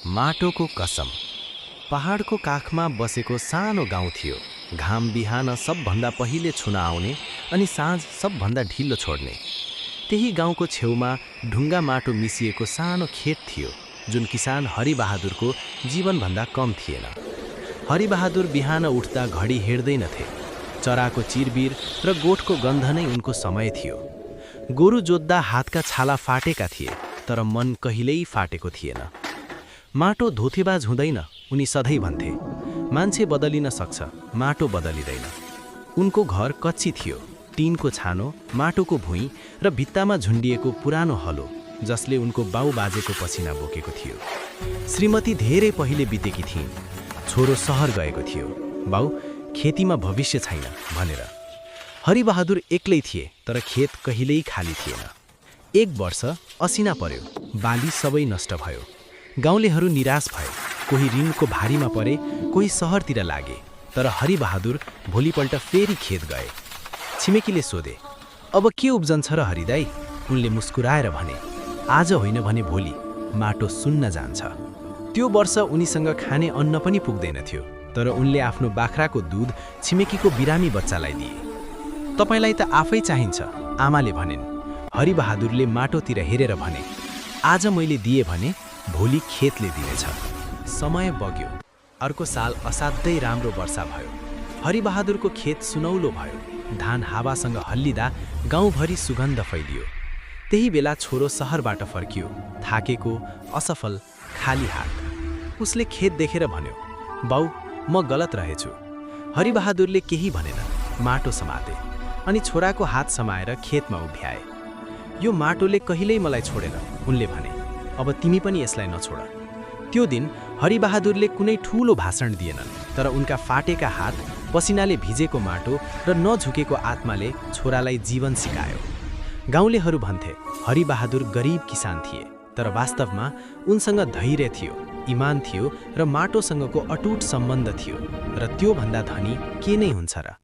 माटोको कसम। पहाडको काखमा बसेको सानो गाउँ थियो। घाम बिहान सबभन्दा पहिले छुन आउने अनि साँझ सबभन्दा ढिलो छोड्ने। त्यही गाउँको छेउमा ढुङ्गा माटो मिसिएको सानो खेत थियो, जुन किसान हरिबहादुरको जीवनभन्दा कम थिएन। हरिबहादुर बिहान उठ्दा घडी हेर्दैनथे। चराको चिरबिर र गोठको गन्ध नै उनको समय थियो। गोरु जोत्दा हातका छाला फाटेका थिए, तर मन कहिल्यै फाटेको थिएन। माटो धोथेबाज हुँदैन, उनी सधैँ भन्थे। मान्छे बदलिन सक्छ, माटो बदलिँदैन। उनको घर कच्ची थियो, टिनको छानो, माटोको भुइँ र भित्तामा झुन्डिएको पुरानो हलो, जसले उनको बाउ बाजेको पसिना बोकेको थियो। श्रीमती धेरै पहिले बितेकी थिइन्। छोरो सहर गएको थियो। बाउ, खेतीमा भविष्य छैन भनेर। हरिबहादुर एक्लै थिए, तर खेत कहिल्यै खाली थिएन। एक वर्ष असिना पर्यो, बाली सबै नष्ट भयो। गाउँलेहरू निराश भए, कोही ऋणको भारीमा परे, कोही सहरतिर लागे। तर हरिबहादुर भोलिपल्ट फेरि खेत गए। छिमेकीले सोधे, अब के उब्जन्छ र हरिदाई? उनले मुस्कुराएर भने, आज होइन भने भोलि माटो सुन्न जान्छ। त्यो वर्ष उनीसँग खाने अन्न पनि पुग्दैन थियो, तर उनले आफ्नो बाख्राको दुध छिमेकीको बिरामी बच्चालाई दिए। तपाईलाई त आफै चाहिन्छ, आमाले भनिन्। हरिबहादुरले माटोतिर हेरेर भने, आज मैले दिए भने भोलि खेतले दिनेछ। समय बग्यो। अर्को साल असाध्यै राम्रो वर्षा भयो। हरिबहादुरको खेत सुनौलो भयो। धान हावासँग हल्लिँदा गाउँभरि सुगन्ध फैलियो। त्यही बेला छोरो सहरबाट फर्कियो, थाकेको, असफल, खाली हात। उसले खेत देखेर भन्यो, बाउ, म गलत रहेछु। हरिबहादुरले केही भनेन, माटो समाते अनि छोराको हात समाएर खेतमा उभ्याए। यो माटोले कहिल्यै मलाई छोडेन, उनले भने। अब तिमी पनि यसलाई नछोड। त्यो दिन हरिबहादुरले कुनै ठूलो भाषण दिएनन्, तर उनका फाटेका हात, पसिनाले भिजेको माटो र नझुकेको आत्माले छोरालाई जीवन सिकायो। गाउँलेहरू भन्थे, हरिबहादुर गरिब किसान थिए, तर वास्तवमा उनसँग धैर्य थियो, इमान थियो र माटोसँगको अटुट सम्बन्ध थियो। र त्योभन्दा धनी के नै हुन्छ र?